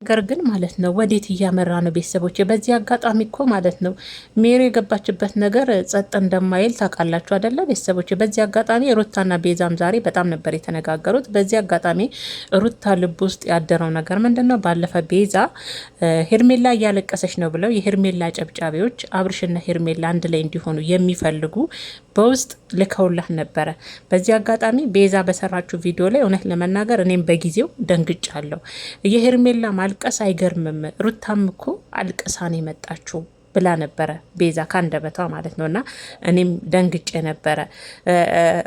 ነገር ግን ማለት ነው ወዴት እያመራ ነው? ቤተሰቦች በዚህ አጋጣሚ እኮ ማለት ነው ሜሪ የገባችበት ነገር ጸጥ እንደማይል ታውቃላችሁ አይደለ? ቤተሰቦች በዚህ አጋጣሚ ሩታና ቤዛም ዛሬ በጣም ነበር የተነጋገሩት። በዚህ አጋጣሚ ሩታ ልብ ውስጥ ያደረው ነገር ምንድን ነው? ባለፈ ቤዛ ሄርሜላ እያለቀሰች ነው ብለው የሄርሜላ ጨብጫቢዎች አብርሽና ሄርሜላ አንድ ላይ እንዲሆኑ የሚፈልጉ በውስጥ ልከውላት ነበረ። በዚህ አጋጣሚ ቤዛ በሰራችው ቪዲዮ ላይ እውነት ለመናገር እኔም በጊዜው ደንግጫለሁ። የሄርሜላ ማልቀስ አይገርምም፣ ሩታም እኮ አልቅሳን የመጣችው ብላ ነበረ ቤዛ ካንደበቷ ማለት ነው። እና እኔም ደንግጬ ነበረ።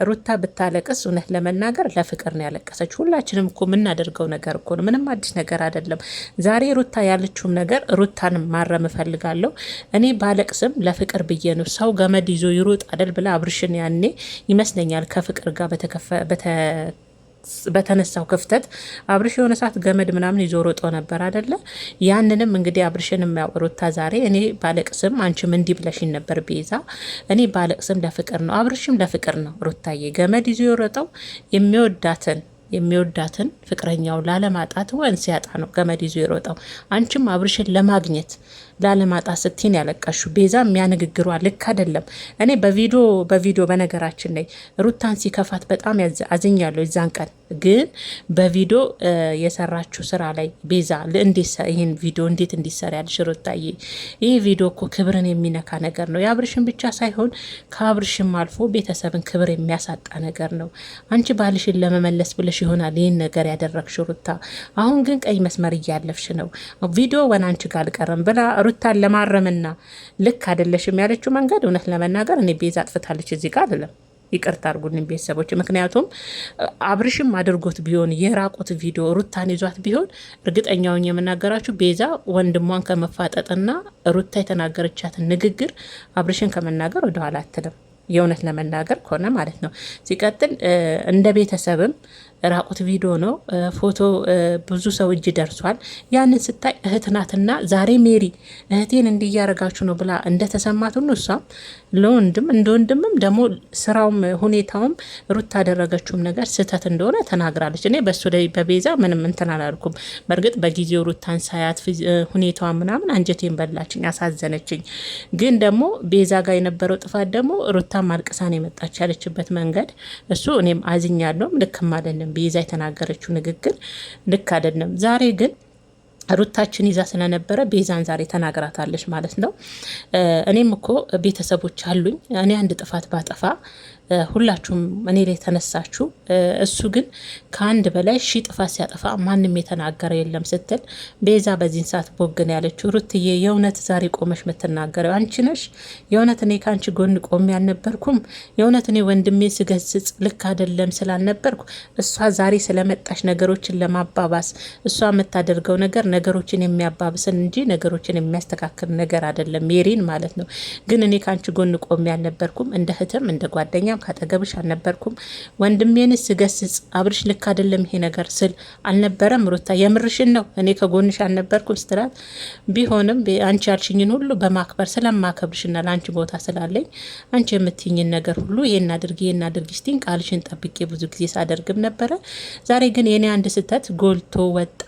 ሩታ ብታለቅስ እውነት ለመናገር ለፍቅር ነው ያለቀሰች። ሁላችንም እኮ የምናደርገው ነገር እኮ ነው፣ ምንም አዲስ ነገር አይደለም። ዛሬ ሩታ ያለችውም ነገር ሩታንም ማረም እፈልጋለሁ። እኔ ባለቅስም ለፍቅር ብዬ ነው። ሰው ገመድ ይዞ ይሮጥ አደል ብላ አብርሽን ያኔ ይመስለኛል ከፍቅር ጋር በተነሳው ክፍተት አብርሽ የሆነ ሰዓት ገመድ ምናምን ይዞ ሮጦ ነበር አደለ? ያንንም እንግዲህ አብርሽንም ሩታ ዛሬ እኔ ባለቅስም አንቺም እንዲህ ብለሽኝ ነበር ቤዛ፣ እኔ ባለቅስም ለፍቅር ነው፣ አብርሽም ለፍቅር ነው። ሩታዬ ገመድ ይዞ የሮጠው የሚወዳትን ፍቅረኛው ላለማጣት ወን ሲያጣ ነው ገመድ ይዞ የሮጠው። አንቺም አብርሽን ለማግኘት ላለማጣት ስትይን ያለቀሹ ቤዛ የሚያንግግሯ ልክ አይደለም። እኔ በቪዲዮ በነገራችን ላይ ሩታን ሲከፋት በጣም አዝኛለሁ። የዛን ቀን ግን በቪዲዮ የሰራችው ስራ ላይ ቤዛ ይህን ቪዲዮ እንዴት እንዲሰራ ያልሽ ሩታዬ፣ ይህ ቪዲዮ እኮ ክብርን የሚነካ ነገር ነው። የአብርሽን ብቻ ሳይሆን ከአብርሽም አልፎ ቤተሰብን ክብር የሚያሳጣ ነገር ነው። አንቺ ባልሽን ለመመለስ ብለሽ ይሆናል ይህን ነገር ያደረግሽ ሩታ። አሁን ግን ቀይ መስመር እያለፍሽ ነው። ቪዲዮ ወን አንቺ ጋር አልቀረም ብላ ሩታን ለማረምና ልክ አይደለሽም ያለችው መንገድ እውነት ለመናገር እኔ ቤዛ አጥፍታለች እዚህ ጋር አይደለም። ይቅርታ አድርጉልኝ ቤተሰቦች። ምክንያቱም አብርሽም አድርጎት ቢሆን የራቁት ቪዲዮ ሩታን ይዟት ቢሆን እርግጠኛውን የምናገራችሁ ቤዛ ወንድሟን ከመፋጠጥና ሩታ የተናገረቻትን ንግግር አብርሽን ከመናገር ወደኋላ አትልም። የእውነት ለመናገር ከሆነ ማለት ነው። ሲቀጥል እንደ ቤተሰብም ራቁት ቪዲዮ ነው፣ ፎቶ ብዙ ሰው እጅ ደርሷል። ያንን ስታይ እህት ናትና ዛሬ ሜሪ እህቴን እንዲያረጋችሁ ነው ብላ እንደተሰማት ሁሉ እሷም ለወንድም እንደ ወንድምም ደግሞ ስራውም ሁኔታውም ሩታ ያደረገችውም ነገር ስህተት እንደሆነ ተናግራለች። እኔ በሱ ላይ በቤዛ ምንም እንትን አላልኩም። በእርግጥ በጊዜው ሩታን ሳያት ሁኔታዋ ምናምን አንጀቴን በላችኝ፣ አሳዘነችኝ። ግን ደግሞ ቤዛ ጋር የነበረው ጥፋት ደግሞ ሩታ ማልቀሳን የመጣች ያለችበት መንገድ እሱ እኔም አዝኛለሁ። ልክም አይደለም። ቤዛ የተናገረችው ንግግር ልክ አይደለም። ዛሬ ግን ሩታችን ይዛ ስለነበረ ቤዛን ዛሬ ተናግራታለች ማለት ነው። እኔም እኮ ቤተሰቦች አሉኝ። እኔ አንድ ጥፋት ባጠፋ ሁላችሁም እኔ ላይ ተነሳችሁ። እሱ ግን ከአንድ በላይ ሺ ጥፋት ሲያጠፋ ማንም የተናገረ የለም ስትል ቤዛ በዚህን ሰዓት ቦግን ያለችው። ሩትዬ የእውነት ዛሬ ቆመሽ የምትናገረው አንቺ ነሽ? የእውነት እኔ ከአንቺ ጎን ቆሜ አልነበርኩም? የእውነት እኔ ወንድሜ ስገስጽ ልክ አይደለም ስላልነበርኩ እሷ ዛሬ ስለመጣሽ ነገሮችን ለማባባስ እሷ የምታደርገው ነገር ነገሮችን የሚያባብስን እንጂ ነገሮችን የሚያስተካክል ነገር አይደለም። ሜሪን ማለት ነው። ግን እኔ ከአንቺ ጎን ቆሜ አልነበርኩም? እንደ እህትም እንደ ጓደኛ ካጠገብሽ አልነበርኩም? ወንድሜን ስገስጽ አብርሽ ልክ አይደለም ይሄ ነገር ስል አልነበረም? ሩታ የምርሽን ነው? እኔ ከጎንሽ አልነበርኩም ስትላት፣ ቢሆንም አንቺ ያልሽኝን ሁሉ በማክበር ስለማከብርሽና ለአንቺ ቦታ ስላለኝ አንቺ የምትይኝን ነገር ሁሉ ይሄን አድርጊ ስቲን ቃልሽን ጠብቄ ብዙ ጊዜ ሳደርግም ነበረ። ዛሬ ግን የኔ አንድ ስህተት ጎልቶ ወጣ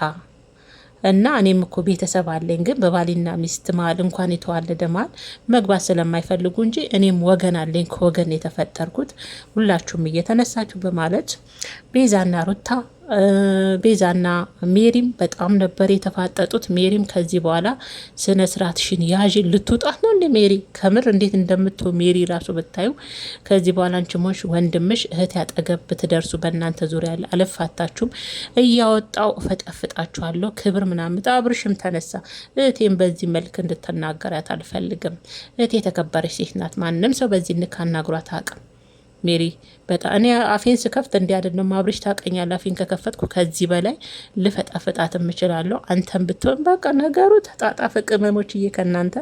እና እኔም እኮ ቤተሰብ አለኝ፣ ግን በባልና ሚስት መሀል እንኳን የተዋለደ መሀል መግባት ስለማይፈልጉ እንጂ እኔም ወገን አለኝ፣ ከወገን የተፈጠርኩት ሁላችሁም እየተነሳችሁ በማለት ቤዛና ሩታ ቤዛና ሜሪም በጣም ነበር የተፋጠጡት። ሜሪም ከዚህ በኋላ ስነ ስርዓትሽን ያዥ፣ ልትውጣት ነው እንደ ሜሪ ከምር እንዴት እንደምትው ሜሪ ራሱ ብታዩ። ከዚህ በኋላ አንቺሞሽ ወንድምሽ እህት ያጠገብ ብትደርሱ በእናንተ ዙሪያ ያለ አልፋታችሁም፣ እያወጣው ፈጠፍጣችኋለሁ። ክብር ምናምን። አብርሽም ተነሳ። እህቴም በዚህ መልክ እንድትናገራት አልፈልግም። እህቴ የተከበረች ሴት ናት። ማንም ሰው በዚህ ንካናግሯት አቅም ሜሪ በጣም እኔ አፌን ስከፍት እንዲያደለም አብርሽ ታቀኛል። አፌን ከከፈትኩ ከዚህ በላይ ልፈጣፍጣት እችላለሁ። አንተም ብትሆን በቃ ነገሩ ተጣጣፈ። ቅመሞችዬ ከእናንተ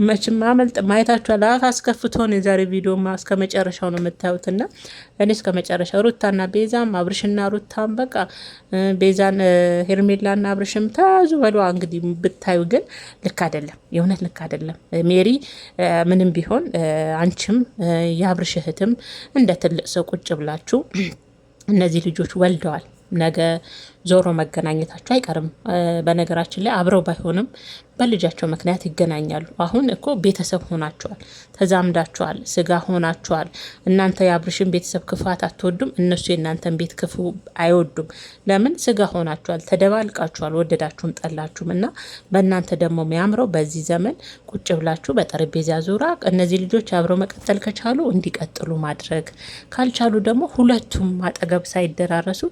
መቼም ማመልጥ ማየታችኋል። አፍ አስከፍቶን የዛሬ ቪዲዮ እስከ መጨረሻው ነው የምታዩትና እኔ እስከ መጨረሻው ሩታና ቤዛም አብርሽና ሩታም በቃ ቤዛን ሄርሜላና አብርሽም ተያዙ በሏ። እንግዲህ ብታዩ ግን ልክ አይደለም፣ የእውነት ልክ አይደለም። ሜሪ ምንም ቢሆን አንቺም የአብርሽ እህትም እንደ ትልቅ ሰው ቁጭ ብላችሁ እነዚህ ልጆች ወልደዋል። ነገ ዞሮ መገናኘታቸው አይቀርም። በነገራችን ላይ አብረው ባይሆንም በልጃቸው ምክንያት ይገናኛሉ። አሁን እኮ ቤተሰብ ሆናቸዋል፣ ተዛምዳቸዋል፣ ስጋ ሆናቸዋል። እናንተ የአብርሽን ቤተሰብ ክፋት አትወዱም፣ እነሱ የእናንተን ቤት ክፉ አይወዱም። ለምን? ስጋ ሆናቸዋል፣ ተደባልቃቸዋል፣ ወደዳችሁም ጠላችሁም። እና በእናንተ ደግሞ የሚያምረው በዚህ ዘመን ቁጭ ብላችሁ በጠረጴዛ ዙሪያ እነዚህ ልጆች አብረው መቀጠል ከቻሉ እንዲቀጥሉ ማድረግ፣ ካልቻሉ ደግሞ ሁለቱም አጠገብ ሳይደራረሱ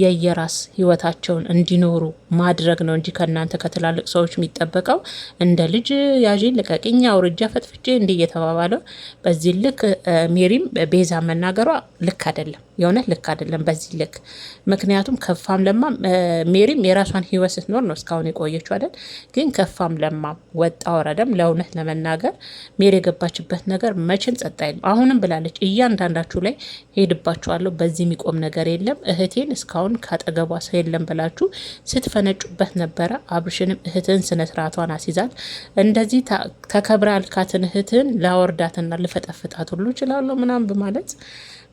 የየራስ ህይወታቸውን እንዲኖሩ ማድረግ ነው እንጂ ከእናንተ ከትላልቅ ሰዎች የሚጠበቀው እንደ ልጅ ያዥን ልቀቅኝ አውርጃ ፈጥፍጬ እንዲህ እየተባባለው በዚህ ልክ ሜሪም ቤዛ መናገሯ ልክ አይደለም። የእውነት ልክ አይደለም በዚህ ልክ። ምክንያቱም ከፋም ለማም ሜሪም የራሷን ህይወት ስትኖር ነው እስካሁን የቆየችው አይደል? ግን ከፋም ለማም ወጣ ወረደም ለእውነት ለመናገር ሜሪ የገባችበት ነገር መቼም ጸጥ አይልም። አሁንም ብላለች፣ እያንዳንዳችሁ ላይ ሄድባችኋለሁ፣ በዚህ የሚቆም ነገር የለም። እህቴን እስካሁን ካጠገቧ ሰው የለም ብላችሁ ስትፈነጩበት ነበረ። አብርሽንም እህትን ስነስርዓቷን አስይዛል። እንደዚህ ተከብራ ያልካትን እህትን ላወርዳትና ልፈጠፍጣት ሁሉ እችላለሁ ምናምን በማለት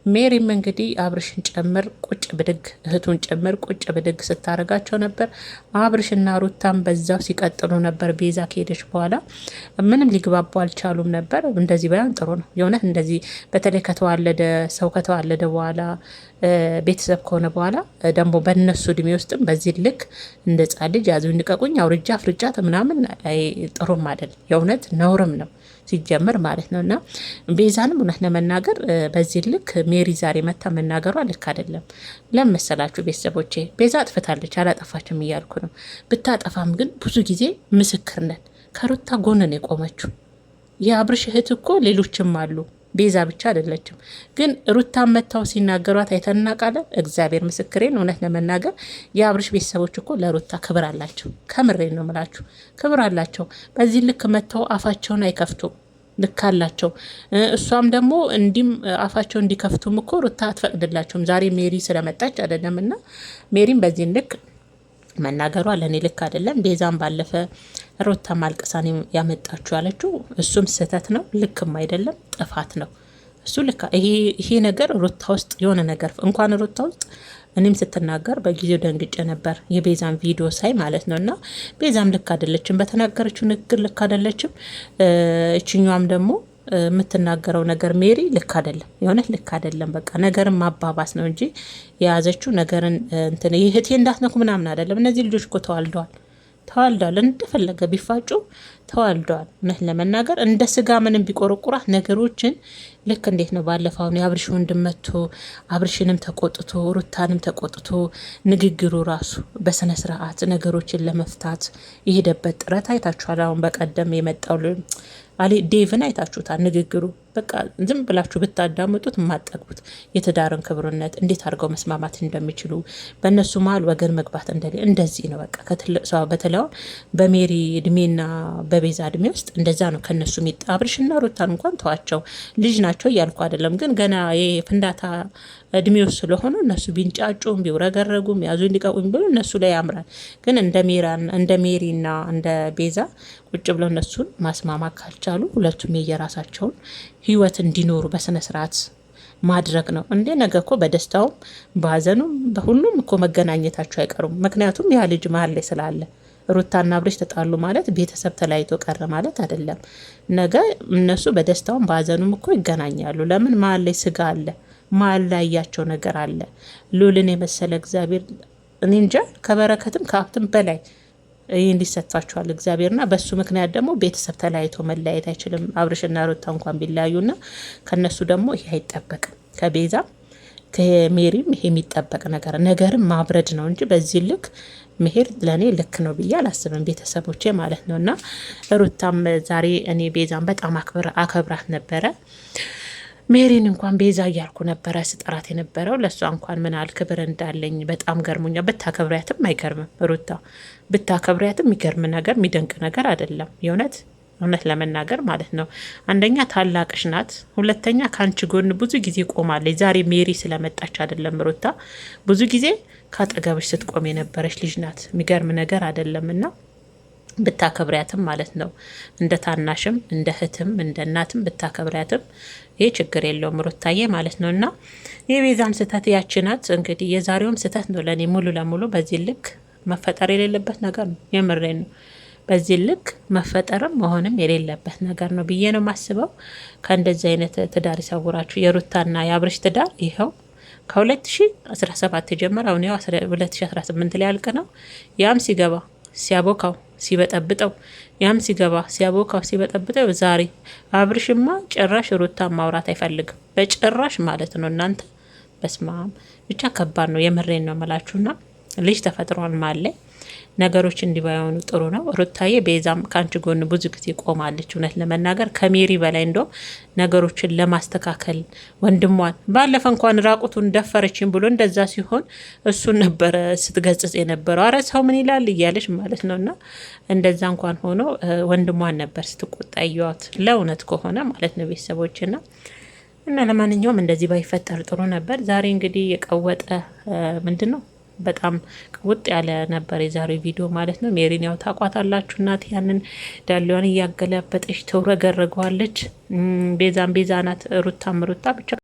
ሜሪም እንግዲህ አብርሽን ጨምር ቁጭ ብድግ እህቱን ጨምር ቁጭ ብድግ ስታረጋቸው ነበር። አብርሽና ሩታም በዛው ሲቀጥሉ ነበር። ቤዛ ከሄደች በኋላ ምንም ሊግባቡ አልቻሉም ነበር። እንደዚህ ባይሆን ጥሩ ነው የእውነት። እንደዚህ በተለይ ከተዋለደ ሰው ከተዋለደ በኋላ ቤተሰብ ከሆነ በኋላ ደግሞ በእነሱ እድሜ ውስጥም በዚህ ልክ እንደ ጻ ልጅ ያዙ ንቀቁኝ አውርጃ ፍርጫት ምናምን ጥሩም አይደል፣ የእውነት ነውርም ነው ሲጀምር ማለት ነው። እና ቤዛንም እውነት ለመናገር በዚህ ልክ ሜሪ ዛሬ መታ መናገሯ ልክ አይደለም። ለመሰላችሁ ቤተሰቦቼ ቤዛ አጥፍታለች አላጠፋችም እያልኩ ነው። ብታጠፋም ግን ብዙ ጊዜ ምስክር ነን፣ ከሩታ ጎንን የቆመችው የአብርሽ እህት እኮ ሌሎችም አሉ፣ ቤዛ ብቻ አይደለችም። ግን ሩታ መታው ሲናገሯት አይተናቃለን። እግዚአብሔር ምስክሬን እውነት ለመናገር የአብርሽ ቤተሰቦች እኮ ለሩታ ክብር አላቸው። ከምሬን ነው ምላችሁ፣ ክብር አላቸው። በዚህ ልክ መታው አፋቸውን አይከፍቱም፣ ልክ አላቸው። እሷም ደግሞ እንዲም አፋቸው እንዲከፍቱም እኮ ሩታ አትፈቅድላቸውም። ዛሬ ሜሪ ስለመጣች አይደለም። እና ሜሪም በዚህ ልክ መናገሯ ለእኔ ልክ አይደለም። ቤዛም ባለፈ ሩታ ማልቀሳን ያመጣችሁ ያለችው እሱም ስህተት ነው፣ ልክም አይደለም፣ ጥፋት ነው እሱ። ልክ ይሄ ነገር ሩታ ውስጥ የሆነ ነገር እንኳን ሩታ ውስጥ እኔም ስትናገር በጊዜው ደንግጬ ነበር፣ የቤዛን ቪዲዮ ሳይ ማለት ነው። እና ቤዛም ልክ አይደለችም፣ በተናገረችው ንግግር ልክ አይደለችም። እችኛዋም ደግሞ የምትናገረው ነገር ሜሪ ልክ አይደለም፣ የሆነ ልክ አይደለም። በቃ ነገርን ማባባስ ነው እንጂ የያዘችው ነገርን እንትን ይህቴ እንዳትነኩ ምናምን አይደለም። እነዚህ ልጆች እኮ ተዋልደዋል፣ እንደፈለገ ቢፋጩ ተዋልደዋል። እውነት ለመናገር እንደ ስጋ ምንም ቢቆረቁራት ነገሮችን ልክ እንዴት ነው ባለፈው የአብርሽ ወንድም መጥቶ አብርሽንም ተቆጥቶ ሩታንም ተቆጥቶ ንግግሩ ራሱ በስነ ስርዓት ነገሮችን ለመፍታት የሄደበት ጥረት አይታችኋል። አሁን በቀደም የመጣው ዴቭን አይታችሁታል። ንግግሩ በቃ ዝም ብላችሁ ብታዳምጡት የማጠግቡት የትዳርን ክብርነት እንዴት አድርገው መስማማት እንደሚችሉ በእነሱ መሀል ወገን መግባት እንደዚህ ነው። በቃ ከትልቅ ሰው በተለይ በሜሪ እድሜና በቤዛ እድሜ ውስጥ እንደዛ ነው። ከነሱ አብርሽና ሩታን እንኳን ተዋቸው፣ ልጅ ናቸው እያልኩ አይደለም። ግን ገና የፍንዳታ እድሜው ስለሆነ እነሱ ቢንጫጩም ቢውረገረጉም ያዙ እንዲቀቁም ብሎ እነሱ ላይ ያምራል። ግን እንደ ሜሪና እንደ ቤዛ ቁጭ ብለው እነሱን ማስማማት ካልቻሉ ሁለቱም የየራሳቸውን ህይወት እንዲኖሩ በስነ ስርዓት ማድረግ ነው እንዴ። ነገ እኮ በደስታውም በሀዘኑም በሁሉም እኮ መገናኘታቸው አይቀሩም። ምክንያቱም ያ ልጅ መሀል ላይ ስላለ ሩታና አብርሽ ተጣሉ ማለት ቤተሰብ ተለያይቶ ቀረ ማለት አይደለም። ነገ እነሱ በደስታውም በሀዘኑም እኮ ይገናኛሉ። ለምን? መሀል ላይ ስጋ አለ፣ መሀል ላይ ያያቸው ነገር አለ። ሉልን የመሰለ እግዚአብሔር እኔ እንጃ ከበረከትም ከሀብትም በላይ ይህ እንዲሰጣቸዋል እግዚአብሔርና በሱ ምክንያት ደግሞ ቤተሰብ ተለያይቶ መለያየት አይችልም። አብርሽና ሩታ እንኳን ቢለያዩና ከነሱ ደግሞ ይሄ አይጠበቅም። ከቤዛ ከሜሪም ይሄ የሚጠበቅ ነገርን ማብረድ ነው እንጂ በዚህ ልክ መሄድ ለእኔ ልክ ነው ብዬ አላስብም፣ ቤተሰቦቼ ማለት ነው። እና ሩታም ዛሬ እኔ ቤዛን በጣም አከብራት ነበረ። ሜሪን እንኳን ቤዛ እያልኩ ነበረ ስጠራት የነበረው። ለእሷ እንኳን ምን ያህል ክብር እንዳለኝ በጣም ገርሞኛ። ብታከብሪያትም አይገርምም፣ ሩታ ብታከብሪያትም የሚገርም ነገር የሚደንቅ ነገር አይደለም። እውነት ለመናገር ማለት ነው። አንደኛ ታላቅሽ ናት፣ ሁለተኛ ከአንቺ ጎን ብዙ ጊዜ ቆማለች። ዛሬ ሜሪ ስለመጣች አይደለም ሩታ ብዙ ጊዜ ካጠገብሽ ስትቆም የነበረች ልጅ ናት። የሚገርም ነገር አይደለም። እና ብታከብሪያትም ማለት ነው። እንደ ታናሽም እንደ እህትም እንደ እናትም ብታከብሪያትም ይህ ችግር የለውም ሩታዬ ማለት ነው። እና የቤዛም ስህተት ያችናት እንግዲህ የዛሬውም ስህተት ነው ለእኔ ሙሉ ለሙሉ በዚህ ልክ መፈጠር የሌለበት ነገር ነው። የምሬን ነው። በዚህ ልክ መፈጠርም መሆንም የሌለበት ነገር ነው ብዬ ነው የማስበው። ከእንደዚህ አይነት ትዳር ይሰውራችሁ። የሩታና የአብርሽ ትዳር ይኸው ከ2017 የጀመረ አሁን ያው 2018 ላይ ያልቅ ነው። ያም ሲገባ ሲያቦካው ሲበጠብጠው ያም ሲገባ ሲያቦካው ሲበጠብጠው ዛሬ አብርሽማ ጭራሽ ሩታ ማውራት አይፈልግም በጭራሽ ማለት ነው። እናንተ በስማም ብቻ ከባድ ነው። የምሬን ነው መላችሁና ልጅ ተፈጥሯል ማለት ነገሮች እንዲባይሆኑ ጥሩ ነው። ሩታዬ ቤዛም ከአንቺ ጎን ብዙ ጊዜ ቆማለች። እውነት ለመናገር ከሜሪ በላይ እንደው ነገሮችን ለማስተካከል ወንድሟን ባለፈ እንኳን ራቁቱን ደፈረችን ብሎ እንደዛ ሲሆን እሱን ነበረ ስትገጽጽ የነበረው። አረ ሰው ምን ይላል እያለች ማለት ነው። እና እንደዛ እንኳን ሆኖ ወንድሟን ነበር ስትቆጣ እያዋት ለእውነት ከሆነ ማለት ነው ቤተሰቦችና እና ለማንኛውም እንደዚህ ባይፈጠር ጥሩ ነበር። ዛሬ እንግዲህ የቀወጠ ምንድን ነው በጣም ውጥ ያለ ነበር የዛሬው ቪዲዮ ማለት ነው። ሜሪን ያው ታቋታላችሁ እናት ያንን ዳሌዋን እያገለበጠች ትውረገረገዋለች። ቤዛም ቤዛ ናት፣ ሩታም ሩታ ብቻ